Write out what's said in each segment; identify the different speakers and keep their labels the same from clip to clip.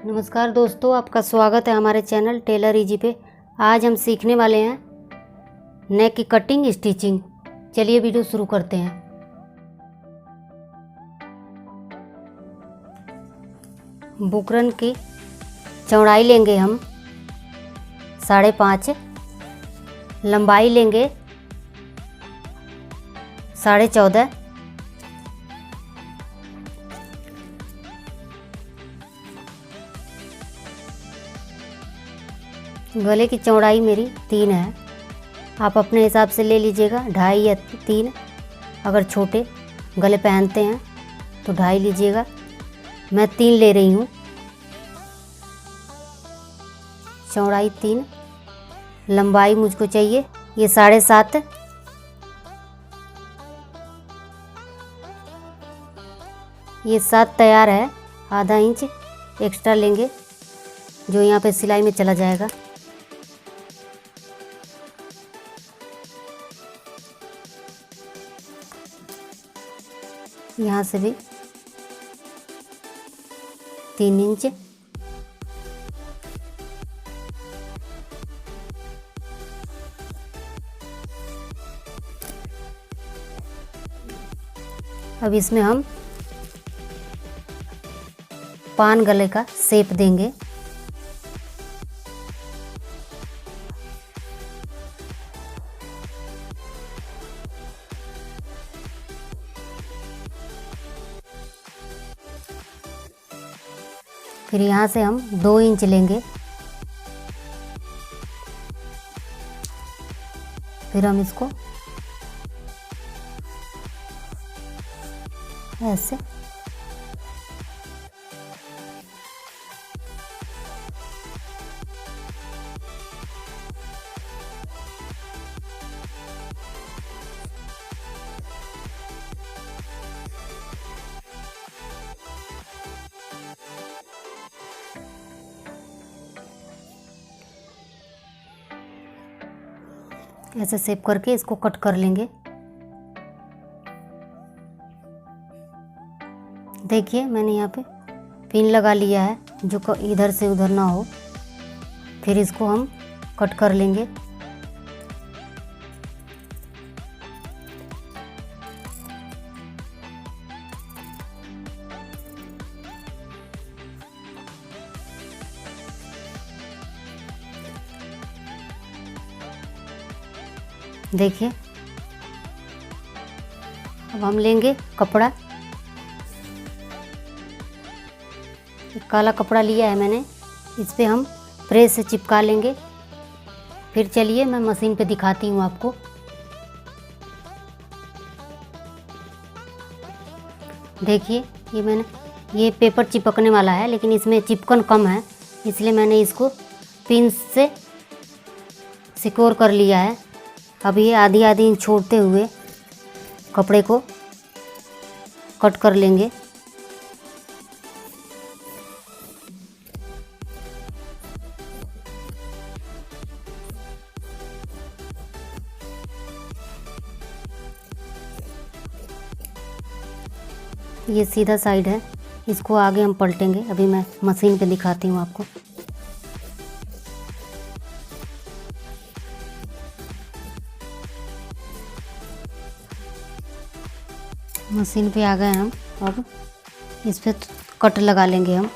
Speaker 1: नमस्कार दोस्तों, आपका स्वागत है हमारे चैनल टेलर इजी पे। आज हम सीखने वाले हैं नेक की कटिंग स्टिचिंग। चलिए वीडियो शुरू करते हैं। बुकरम की चौड़ाई लेंगे हम 5.5, लंबाई लेंगे 14.5, गले की चौड़ाई मेरी 3 है। आप अपने हिसाब से ले लीजिएगा, 2.5 या 3। अगर छोटे गले पहनते हैं तो 2.5 लीजिएगा। मैं 3 ले रही हूँ। चौड़ाई 3, लंबाई मुझको चाहिए ये 7.5। ये 7 तैयार है। आधा इंच एक्स्ट्रा लेंगे जो यहाँ पे सिलाई में चला जाएगा। यहाँ से भी 3 इंच। अब इसमें हम पान गले का शेप देंगे। फिर यहाँ से हम 2 इंच लेंगे। फिर हम इसको ऐसे ऐसे शेप करके इसको कट कर लेंगे। देखिए मैंने यहाँ पे पिन लगा लिया है जो इधर से उधर ना हो। फिर इसको हम कट कर लेंगे। देखिए अब हम लेंगे कपड़ा। एक काला कपड़ा लिया है मैंने, इस पे हम प्रेस से चिपका लेंगे। फिर चलिए मैं मशीन पे दिखाती हूँ आपको। देखिए ये पेपर चिपकने वाला है, लेकिन इसमें चिपकन कम है, इसलिए मैंने इसको पिन से सिक्योर कर लिया है। अब ये आधी इंच छोड़ते हुए कपड़े को कट कर लेंगे। ये सीधा साइड है, इसको आगे हम पलटेंगे। अभी मैं मशीन पे दिखाती हूँ आपको। मशीन पे आ गए हम। अब इस पे कट लगा लेंगे हम,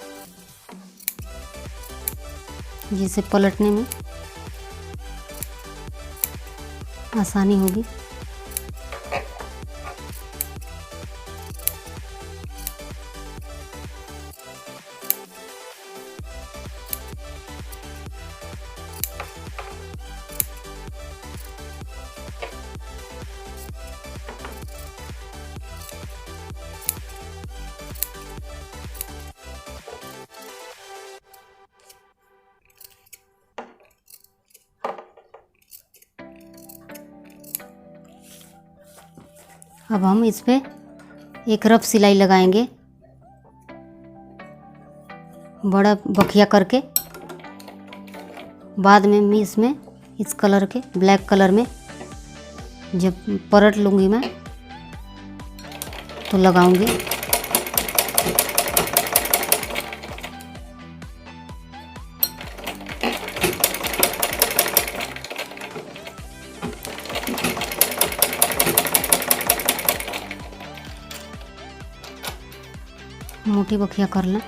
Speaker 1: जिससे पलटने में आसानी होगी। अब हम इस पे एक रफ सिलाई लगाएंगे, बड़ा बखिया करके। बाद में मैं इसमें इस कलर के ब्लैक कलर में जब परत लूँगी मैं तो लगाऊंगी। मोटी बखिया कर लें।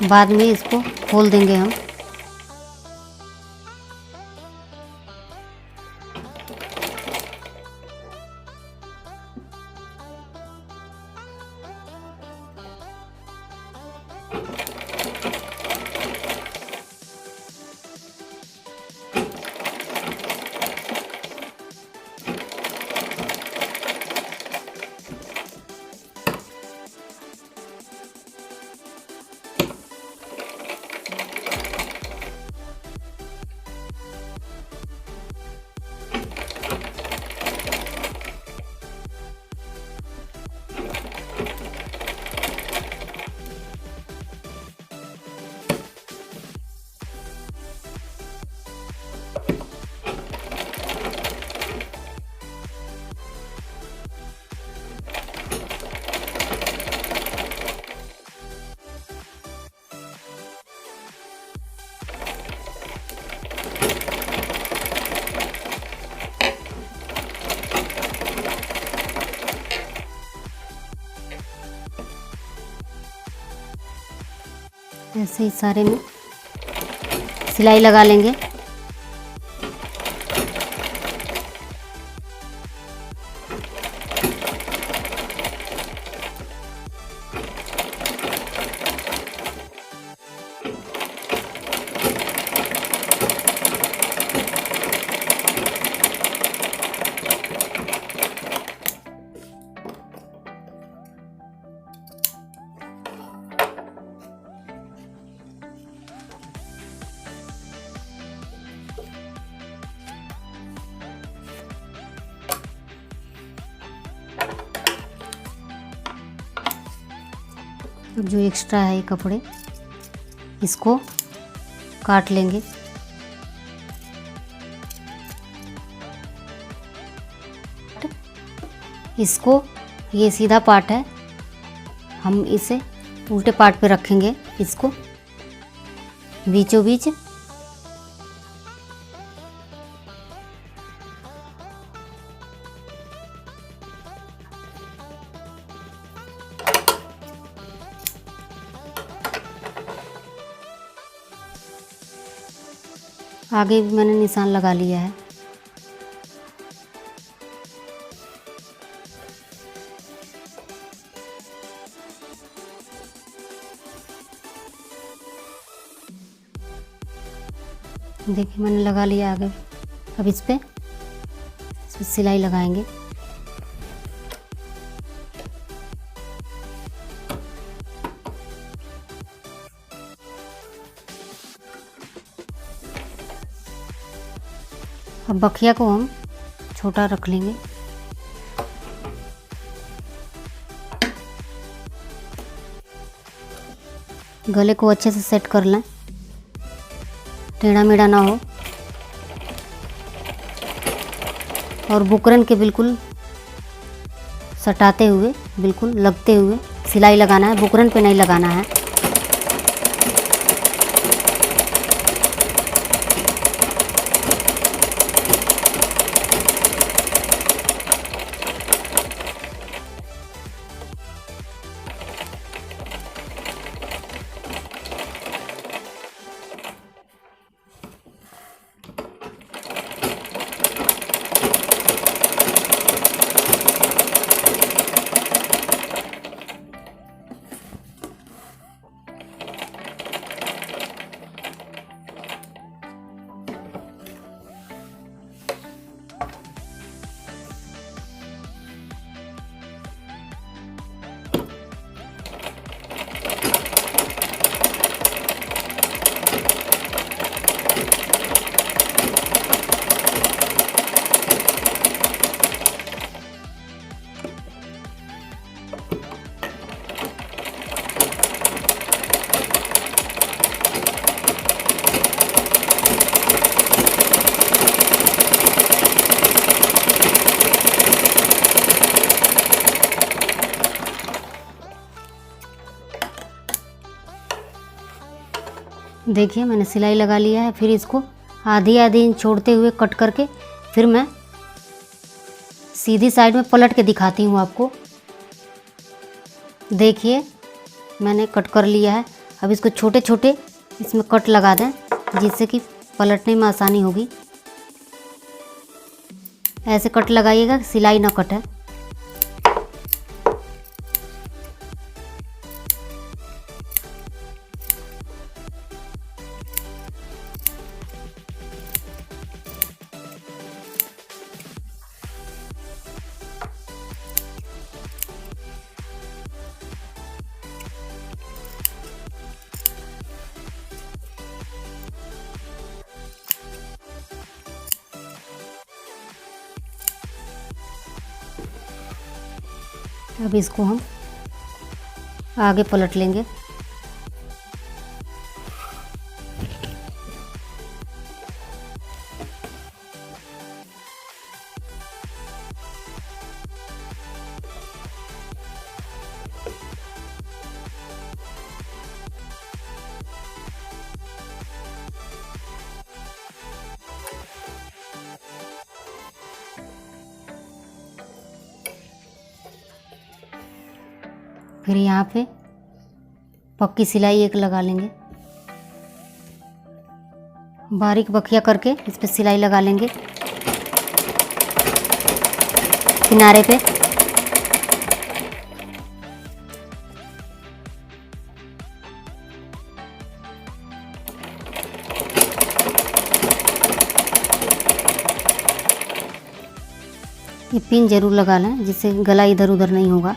Speaker 1: बाद में इसको खोल देंगे हम। ऐसे ही सारे में सिलाई लगा लेंगे। जो एक्स्ट्रा है ये कपड़े, इसको काट लेंगे। इसको, ये सीधा पार्ट है, हम इसे उल्टे पार्ट पे रखेंगे। इसको बीचों बीच आगे भी मैंने निशान लगा लिया है। देखिए मैंने लगा लिया आगे। अब इस पे सिलाई लगाएंगे। अब बखिया को हम छोटा रख लेंगे। गले को अच्छे से सेट कर लें, टेढ़ा मेढ़ा ना हो, और बुकरन के बिल्कुल सटाते हुए, बिल्कुल लगते हुए सिलाई लगाना है, बुकरन पे नहीं लगाना है। देखिए मैंने सिलाई लगा लिया है। फिर इसको आधी आधी इंच छोड़ते हुए कट करके फिर मैं सीधी साइड में पलट के दिखाती हूँ आपको। देखिए मैंने कट कर लिया है। अब इसको छोटे छोटे इसमें कट लगा दें, जिससे कि पलटने में आसानी होगी। ऐसे कट लगाइएगा कि सिलाई ना कटे। अब इसको हम आगे पलट लेंगे। फिर यहाँ पे पक्की सिलाई एक लगा लेंगे। बारीक बखिया करके इस पे सिलाई लगा लेंगे किनारे पे। ये पिन जरूर लगा लें, जिससे गला इधर उधर नहीं होगा।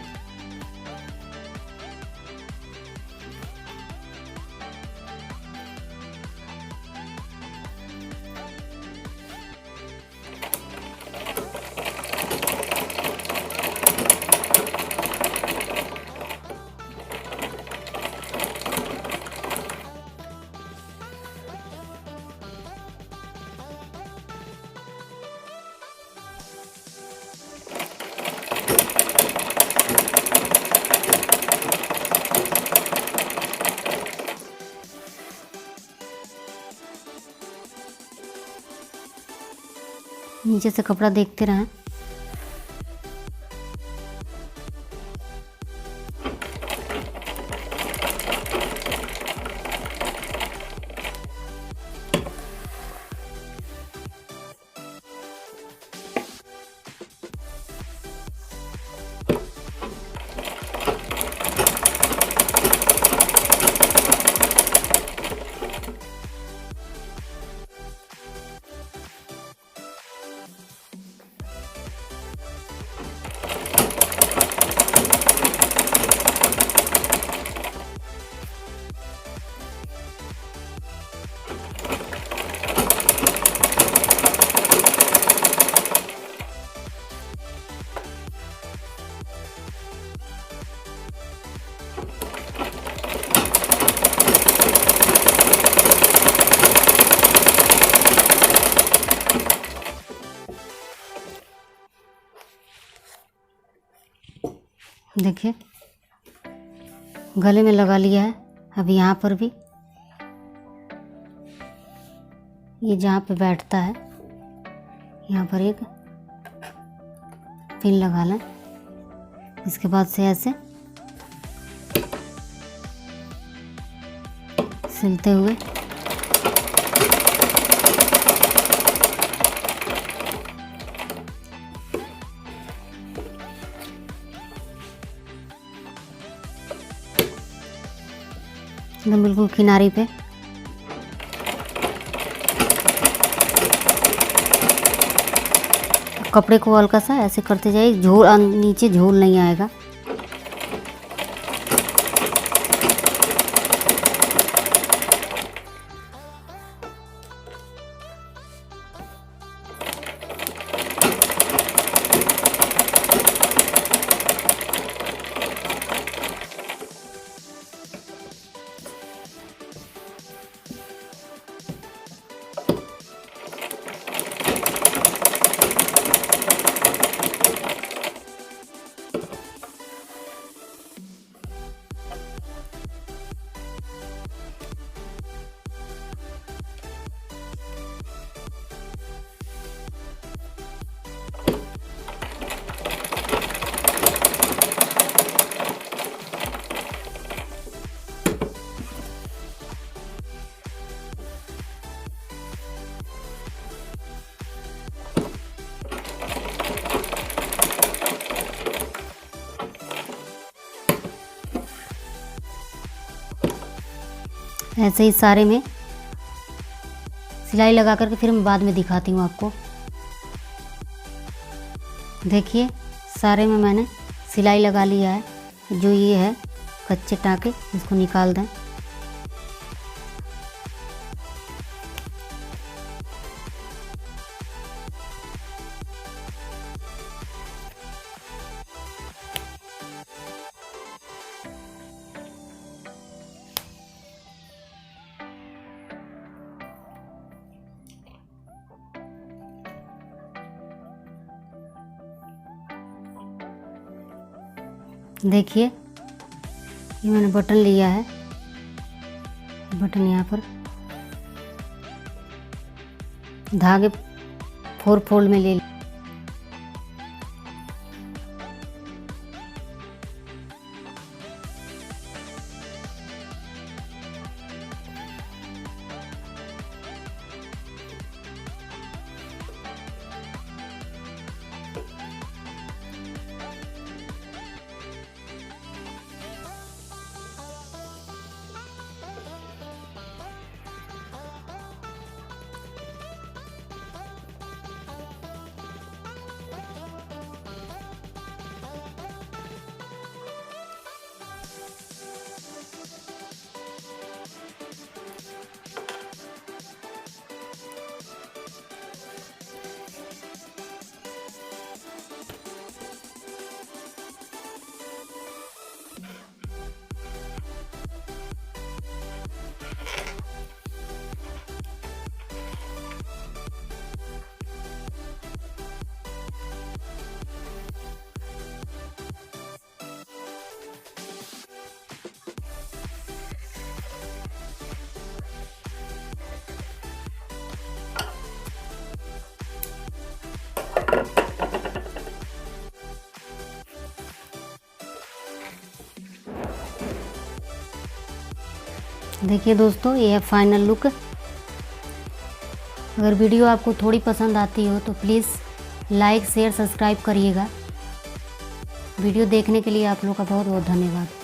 Speaker 1: नीचे से कपड़ा देखते रहें। देखिए गले में लगा लिया है। अब यहाँ पर भी ये जहाँ पे बैठता है यहाँ पर एक पिन लगा लें। इसके बाद से ऐसे सिलते हुए एकदम बिल्कुल किनारे पे कपड़े को हल्का सा ऐसे करते जाइए, झोल नीचे झोल नहीं आएगा। ऐसे ही सारे में सिलाई लगा करके फिर मैं बाद में दिखाती हूँ आपको। देखिए सारे में मैंने सिलाई लगा लिया है। जो ये है कच्चे टाँके, इसको निकाल दें। देखिए ये मैंने बटन लिया है, बटन यहाँ पर धागे 4 फोल्ड में ले। देखिए दोस्तों ये है फाइनल लुक। अगर वीडियो आपको थोड़ी पसंद आती हो तो प्लीज़ लाइक शेयर सब्सक्राइब करिएगा। वीडियो देखने के लिए आप लोग का बहुत बहुत धन्यवाद।